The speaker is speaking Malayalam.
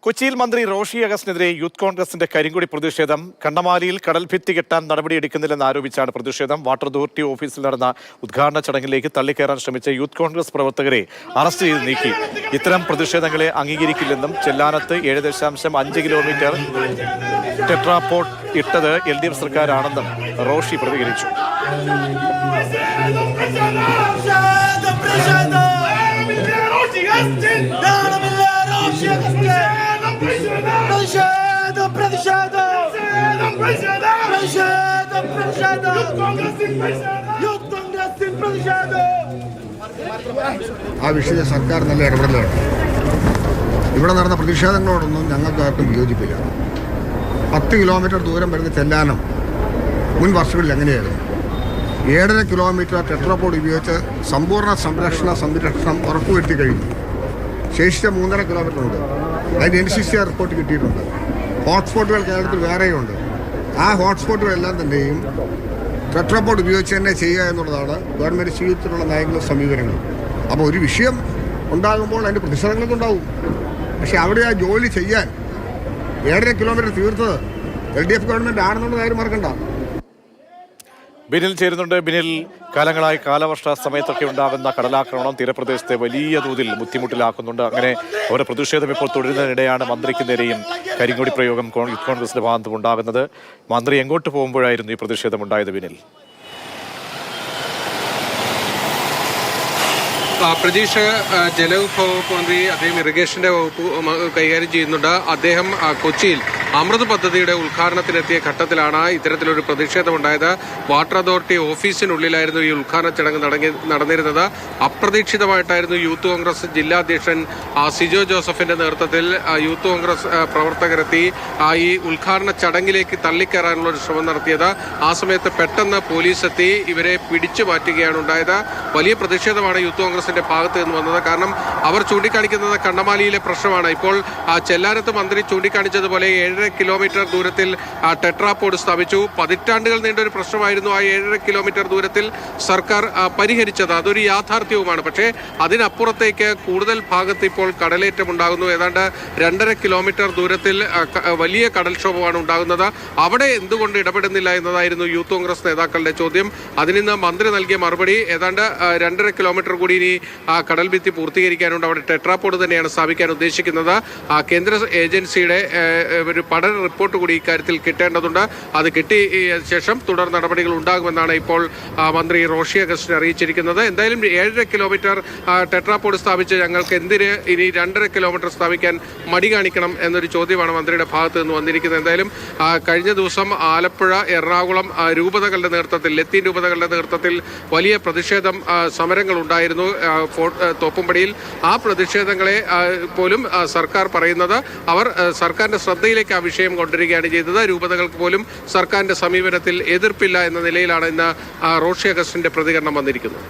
കൊച്ചിയിൽ മന്ത്രി റോഷി അഗസ്റ്റിനെതിരെ യൂത്ത് കോൺഗ്രസിന്റെ കരിങ്കൊടി പ്രതിഷേധം. കണ്ടമാലിയിൽ കടൽഭിത്തി കെട്ടാൻ നടപടിയെടുക്കുന്നില്ലെന്ന് ആരോപിച്ചാണ് പ്രതിഷേധം. വാട്ടർ അതോറിറ്റി ഓഫീസിൽ നടന്ന ഉദ്ഘാടന ചടങ്ങിലേക്ക് തള്ളിക്കയറാൻ ശ്രമിച്ച യൂത്ത് കോൺഗ്രസ് പ്രവർത്തകരെ അറസ്റ്റ് ചെയ്ത് നീക്കി. ഇത്തരം പ്രതിഷേധങ്ങളെ അംഗീകരിക്കില്ലെന്നും ചെല്ലാനത്ത് 7.5 കിലോമീറ്റർ ടെട്രാപോഡ് ഇട്ടത് LDF സർക്കാരാണെന്നും റോഷി പ്രതികരിച്ചു. ആ വിഷയത്തിൽ സർക്കാർ നല്ല ഇടപെടലാണ്. ഇവിടെ നടന്ന പ്രതിഷേധങ്ങളോടൊന്നും ഞങ്ങൾക്ക് ആർക്കും വിയോജിപ്പില്ല. 10 കിലോമീറ്റർ ദൂരം വരുന്ന ചെല്ലാനം മുൻ വർഷങ്ങളിൽ എങ്ങനെയായിരുന്നു? 7.5 കിലോമീറ്റർ ടെട്രാപോഡ് ഉപയോഗിച്ച് സമ്പൂർണ്ണ സംരക്ഷണം ഉറപ്പുവരുത്തി കഴിഞ്ഞു. ശേഷിച്ച 3.5 കിലോമീറ്റർ ഉണ്ട്. അതിന് NCCR റിപ്പോർട്ട് കിട്ടിയിട്ടുണ്ട്. ഹോട്ട്സ്പോട്ടുകൾ കേരളത്തിൽ വേറെയുണ്ട്. ആ ഹോട്ട്സ്പോട്ടുകളെല്ലാം തന്നെയും ടെട്രാപോഡ് ഉപയോഗിച്ച് തന്നെ ചെയ്യുക എന്നുള്ളതാണ് ഗവൺമെൻറ് സ്വീകരിച്ചിട്ടുള്ള നയങ്ങളും സമീപനങ്ങളും. അപ്പോൾ ഒരു വിഷയം ഉണ്ടാകുമ്പോൾ അതിൻ്റെ പ്രതിഷേധങ്ങളൊക്കെ ഉണ്ടാവും. പക്ഷേ അവിടെ ആ ജോലി ചെയ്യാൻ 7.5 കിലോമീറ്റർ തീർത്തത് LDF ഗവൺമെൻറ് ആണെന്നുള്ള കാര്യം മറക്കണ്ട. ബിനിൽ ചേരുന്നുണ്ട്. ബിനിൽ, കാലങ്ങളായി കാലവർഷ സമയത്തൊക്കെ ഉണ്ടാകുന്ന കടലാക്രമണം തീരപ്രദേശത്തെ വലിയ തോതിൽ ബുദ്ധിമുട്ടിലാക്കുന്നുണ്ട്. അങ്ങനെ ഓരോ പ്രതിഷേധം ഇപ്പോൾ തുടരുന്നതിനിടെയാണ് മന്ത്രിക്ക് നേരെയും കരിങ്കൊടി പ്രയോഗം യൂത്ത് കോൺഗ്രസിന്റെ ഭാഗത്തും ഉണ്ടാകുന്നത്. മന്ത്രി എങ്ങോട്ട് പോകുമ്പോഴായിരുന്നു ഈ പ്രതിഷേധം ഉണ്ടായത് ബിനിൽ? പ്രതീക്ഷ ജലവിഭവ വകുപ്പ് മന്ത്രി, അദ്ദേഹം ഇറിഗേഷന്റെ വകുപ്പ് കൈകാര്യം ചെയ്യുന്നുണ്ട്. അദ്ദേഹം കൊച്ചിയിൽ അമൃത് പദ്ധതിയുടെ ഉദ്ഘാടനത്തിനെത്തിയ ഘട്ടത്തിലാണ് ഇത്തരത്തിലൊരു പ്രതിഷേധമുണ്ടായത്. വാട്ടർ അതോറിറ്റി ഓഫീസിനുള്ളിലായിരുന്നു ഈ ഉദ്ഘാടന ചടങ്ങ് നടന്നിരുന്നത്. അപ്രതീക്ഷിതമായിട്ടായിരുന്നു യൂത്ത് കോൺഗ്രസ് ജില്ലാ അധ്യക്ഷൻ സിജോ ജോസഫിന്റെ നേതൃത്വത്തിൽ യൂത്ത് കോൺഗ്രസ് പ്രവർത്തകരെത്തി ഈ ഉദ്ഘാടന ചടങ്ങിലേക്ക് തള്ളിക്കയറാനുള്ള ഒരു ശ്രമം നടത്തിയത്. ആ സമയത്ത് പെട്ടെന്ന് പോലീസ് എത്തി ഇവരെ പിടിച്ചു മാറ്റുകയാണ് ഉണ്ടായത്. വലിയ പ്രതിഷേധമാണ് യൂത്ത് കോൺഗ്രസിന്റെ ഭാഗത്ത് നിന്ന് വന്നത്. കാരണം അവർ ചൂണ്ടിക്കാണിക്കുന്നത് കണ്ണമാലിയിലെ പ്രശ്നമാണ്. ഇപ്പോൾ ചെല്ലാനത്ത് മന്ത്രി ചൂണ്ടിക്കാണിച്ചതുപോലെ 7.5 കിലോമീറ്റർ ദൂരത്തിൽ ടെട്രാപോഡ് സ്ഥാപിച്ചു. പതിറ്റാണ്ടുകൾ നീണ്ട ഒരു പ്രശ്നമായിരുന്നു. ആ 7.5 കിലോമീറ്റർ ദൂരത്തിൽ സർക്കാർ പരിഹരിച്ചത്. അതൊരു യാഥാർത്ഥ്യവുമാണ്. പക്ഷേ അതിനപ്പുറത്തേക്ക് കൂടുതൽ ഭാഗത്ത് ഇപ്പോൾ കടലേറ്റമുണ്ടാകുന്നു. ഏതാണ്ട് 2.5 കിലോമീറ്റർ ദൂരത്തിൽ വലിയ കടൽക്ഷോഭമാണ് ഉണ്ടാകുന്നത്. അവിടെ എന്തുകൊണ്ട് ഇടപെടുന്നില്ല എന്നതായിരുന്നു യൂത്ത് കോൺഗ്രസ് നേതാക്കളുടെ ചോദ്യം. അതിന് മന്ത്രി നൽകിയ മറുപടി, ഏതാണ്ട് 2.5 കിലോമീറ്റർ കൂടി ഇനി കടൽ ഭിത്തി പൂർത്തീകരിക്കാനുണ്ട്. അവിടെ ടെട്രാപോഡ് തന്നെയാണ് സ്ഥാപിക്കാൻ ഉദ്ദേശിക്കുന്നത്. കേന്ദ്ര ഏജൻസിയുടെ ഒരു പഠന റിപ്പോർട്ട് കൂടി ഇക്കാര്യത്തിൽ കിട്ടേണ്ടതുണ്ട്. അത് കിട്ടിയ ശേഷം തുടർ നടപടികൾ ഉണ്ടാകുമെന്നാണ് ഇപ്പോൾ മന്ത്രി റോഷി അഗസ്റ്റിനെ അറിയിച്ചിരിക്കുന്നത്. എന്തായാലും 7.5 കിലോമീറ്റർ ടെട്രാപോഡ് സ്ഥാപിച്ച് ഞങ്ങൾക്ക് എന്തിന് ഇനി 2.5 കിലോമീറ്റർ സ്ഥാപിക്കാൻ മടി കാണിക്കണം എന്നൊരു ചോദ്യമാണ് മന്ത്രിയുടെ ഭാഗത്ത് നിന്ന് വന്നിരിക്കുന്നത്. എന്തായാലും കഴിഞ്ഞ ദിവസം ആലപ്പുഴ, എറണാകുളം രൂപതകളുടെ നേതൃത്വത്തിൽ, ലത്തീൻ രൂപതകളുടെ നേതൃത്വത്തിൽ വലിയ പ്രതിഷേധം സമരങ്ങൾ ഉണ്ടായിരുന്നു തോപ്പുംപടിയിൽ. ആ പ്രതിഷേധങ്ങളെ പോലും സർക്കാർ പറയുന്നത് അവർ സർക്കാരിന്റെ ശ്രദ്ധയിലേക്ക് ആ വിഷയം കൊണ്ടുവരികയാണ് ചെയ്തത്. രൂപതകൾക്ക് പോലും സർക്കാരിന്റെ സമീപനത്തിൽ എതിർപ്പില്ല എന്ന നിലയിലാണ് ഇന്ന് റോഷി അഗസ്റ്റിന്റെ പ്രതികരണം വന്നിരിക്കുന്നത്.